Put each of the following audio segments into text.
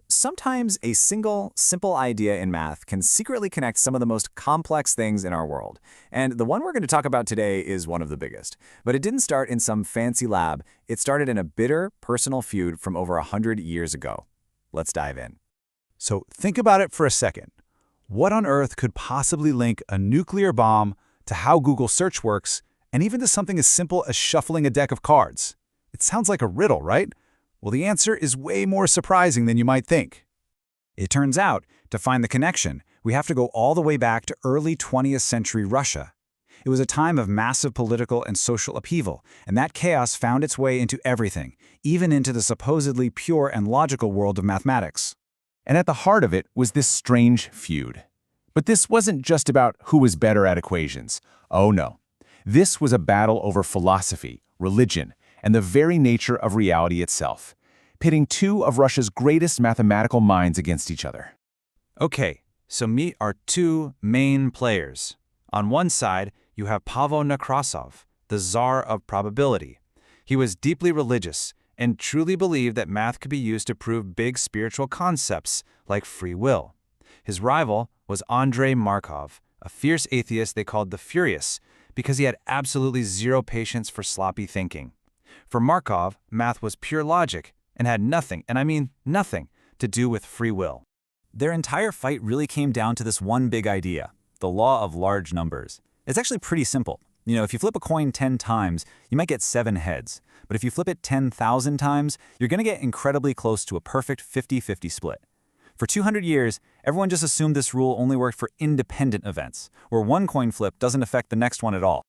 Sometimes a single, simple idea in math can secretly connect some of the most complex things in our world. And the one we're going to talk about today is one of the biggest. But it didn't start in some fancy lab. It started in a bitter, personal feud from over 100 years ago. Let's dive in. So think about it for a second. What on earth could possibly link a nuclear bomb to how Google search works, and even to something as simple as shuffling a deck of cards? It sounds like a riddle, right? Well, the answer is way more surprising than you might think. It turns out, to find the connection, we have to go all the way back to early 20th century Russia. It was a time of massive political and social upheaval, and that chaos found its way into everything, even into the supposedly pure and logical world of mathematics. And at the heart of it was this strange feud. But this wasn't just about who was better at equations. Oh no. This was a battle over philosophy, religion, and the very nature of reality itself, pitting two of Russia's greatest mathematical minds against each other. Okay, so meet our two main players. On one side, you have Pavel Nekrasov, the czar of probability. He was deeply religious and truly believed that math could be used to prove big spiritual concepts like free will. His rival was Andrei Markov, a fierce atheist they called the Furious, because he had absolutely zero patience for sloppy thinking. For Markov, math was pure logic and had nothing, and I mean nothing, to do with free will. Their entire fight really came down to this one big idea, the law of large numbers. It's actually pretty simple. If you flip a coin 10 times, you might get 7 heads. But if you flip it 10,000 times, you're going to get incredibly close to a perfect 50-50 split. For 200 years, everyone just assumed this rule only worked for independent events, where one coin flip doesn't affect the next one at all.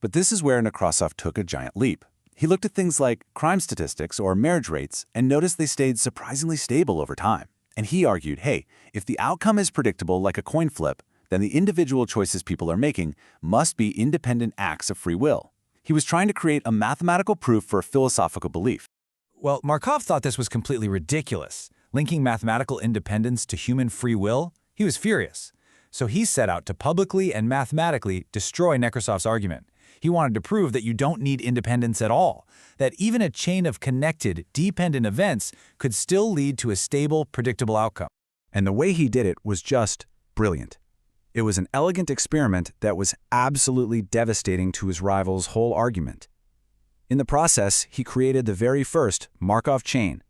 But this is where Nekrasov took a giant leap. He looked at things like crime statistics or marriage rates and noticed they stayed surprisingly stable over time. And he argued, hey, if the outcome is predictable like a coin flip, then the individual choices people are making must be independent acts of free will. He was trying to create a mathematical proof for a philosophical belief. Well, Markov thought this was completely ridiculous. Linking mathematical independence to human free will? He was furious. So he set out to publicly and mathematically destroy Nekrasov's argument. He wanted to prove that you don't need independence at all, that even a chain of connected, dependent events could still lead to a stable, predictable outcome. And the way he did it was just brilliant. It was an elegant experiment that was absolutely devastating to his rival's whole argument. In the process, he created the very first Markov chain.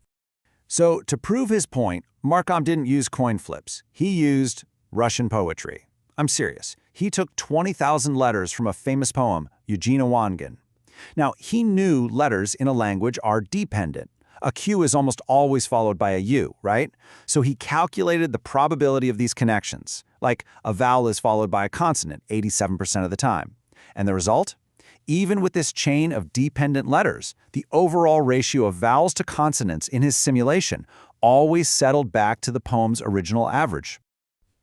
So, to prove his point, Markov didn't use coin flips. He used Russian poetry. I'm serious. He took 20,000 letters from a famous poem, Eugene Onegin. Now, he knew letters in a language are dependent. A Q is almost always followed by a U, right? So he calculated the probability of these connections, like a vowel is followed by a consonant 87% of the time. And the result? Even with this chain of dependent letters, the overall ratio of vowels to consonants in his simulation always settled back to the poem's original average.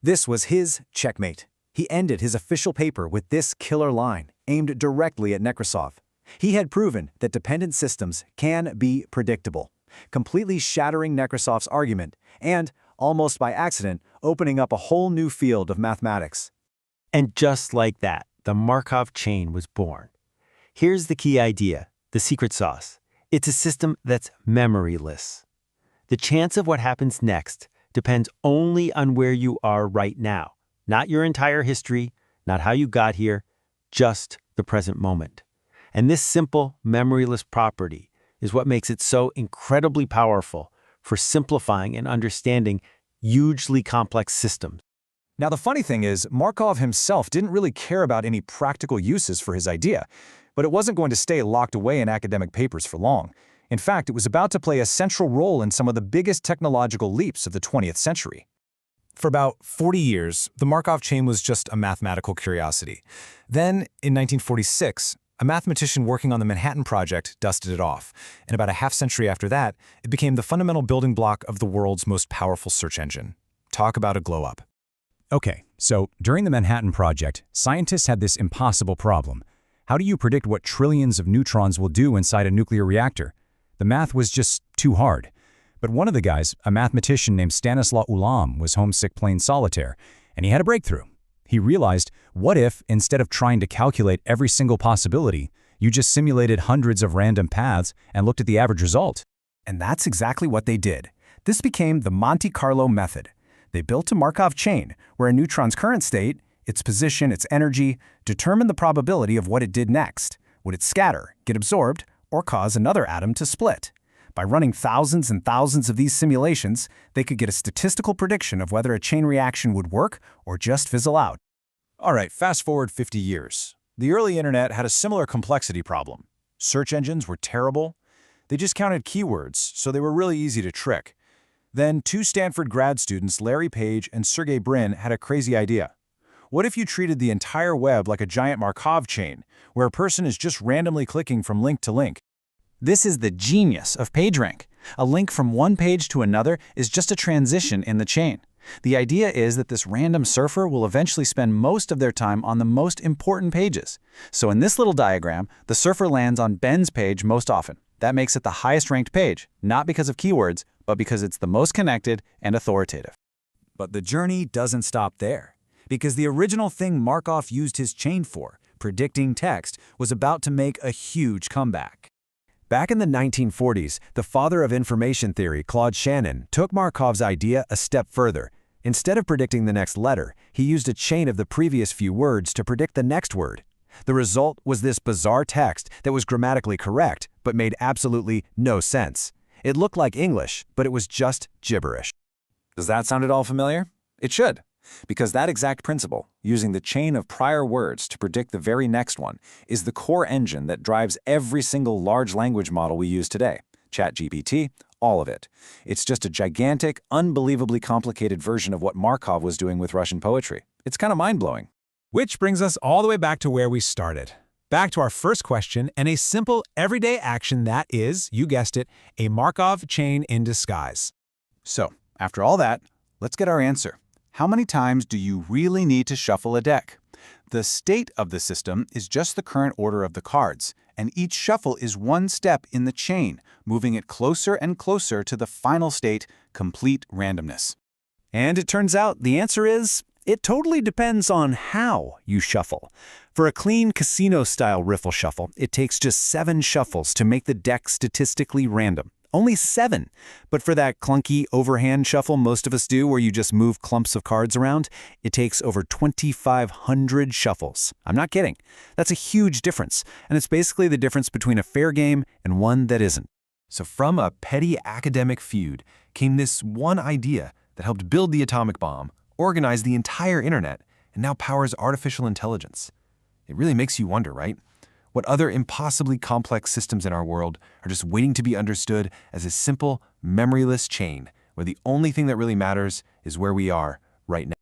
This was his checkmate. He ended his official paper with this killer line, aimed directly at Nekrasov. He had proven that dependent systems can be predictable, completely shattering Nekrasov's argument and, almost by accident, opening up a whole new field of mathematics. And just like that, the Markov chain was born. Here's the key idea, the secret sauce. It's a system that's memoryless. The chance of what happens next depends only on where you are right now, not your entire history, not how you got here, just the present moment. And this simple, memoryless property is what makes it so incredibly powerful for simplifying and understanding hugely complex systems. Now, the funny thing is, Markov himself didn't really care about any practical uses for his idea, but it wasn't going to stay locked away in academic papers for long. In fact, it was about to play a central role in some of the biggest technological leaps of the 20th century. For about 40 years, the Markov chain was just a mathematical curiosity. Then, in 1946, a mathematician working on the Manhattan Project dusted it off, and about a half-century after that, it became the fundamental building block of the world's most powerful search engine. Talk about a glow-up. Okay, so during the Manhattan Project, scientists had this impossible problem. How do you predict what trillions of neutrons will do inside a nuclear reactor? The math was just too hard. But one of the guys, a mathematician named Stanislaw Ulam, was homesick playing solitaire, and he had a breakthrough. He realized, what if, instead of trying to calculate every single possibility, you just simulated hundreds of random paths and looked at the average result? And that's exactly what they did. This became the Monte Carlo method. They built a Markov chain where a neutron's current state, its position, its energy, determined the probability of what it did next. Would it scatter, get absorbed, or cause another atom to split? By running thousands and thousands of these simulations, they could get a statistical prediction of whether a chain reaction would work or just fizzle out. All right, fast forward 50 years. The early internet had a similar complexity problem. Search engines were terrible. They just counted keywords, so they were really easy to trick. Then two Stanford grad students, Larry Page and Sergey Brin, had a crazy idea. What if you treated the entire web like a giant Markov chain, where a person is just randomly clicking from link to link? This is the genius of PageRank. A link from one page to another is just a transition in the chain. The idea is that this random surfer will eventually spend most of their time on the most important pages. So in this little diagram, the surfer lands on Ben's page most often. That makes it the highest ranked page, not because of keywords, but because it's the most connected and authoritative. But the journey doesn't stop there, because the original thing Markov used his chain for, predicting text, was about to make a huge comeback. Back in the 1940s, the father of information theory, Claude Shannon, took Markov's idea a step further. Instead of predicting the next letter, he used a chain of the previous few words to predict the next word. The result was this bizarre text that was grammatically correct, but made absolutely no sense. It looked like English, but it was just gibberish. Does that sound at all familiar? It should, because that exact principle, using the chain of prior words to predict the very next one, is the core engine that drives every single large language model we use today. ChatGPT, all of it. It's just a gigantic, unbelievably complicated version of what Markov was doing with Russian poetry. It's kind of mind-blowing. Which brings us all the way back to where we started. Back to our first question and a simple, everyday action that is, you guessed it, a Markov chain in disguise. So, after all that, let's get our answer. How many times do you really need to shuffle a deck? The state of the system is just the current order of the cards, and each shuffle is one step in the chain, moving it closer and closer to the final state, complete randomness. And it turns out the answer is, it totally depends on how you shuffle. For a clean casino-style riffle shuffle, it takes just 7 shuffles to make the deck statistically random. Only 7. But for that clunky overhand shuffle most of us do where you just move clumps of cards around, it takes over 2,500 shuffles. I'm not kidding. That's a huge difference, and it's basically the difference between a fair game and one that isn't. So from a petty academic feud came this one idea that helped build the atomic bomb, organize the entire internet, and now powers artificial intelligence. It really makes you wonder, right? What other impossibly complex systems in our world are just waiting to be understood as a simple, memoryless chain, where the only thing that really matters is where we are right now.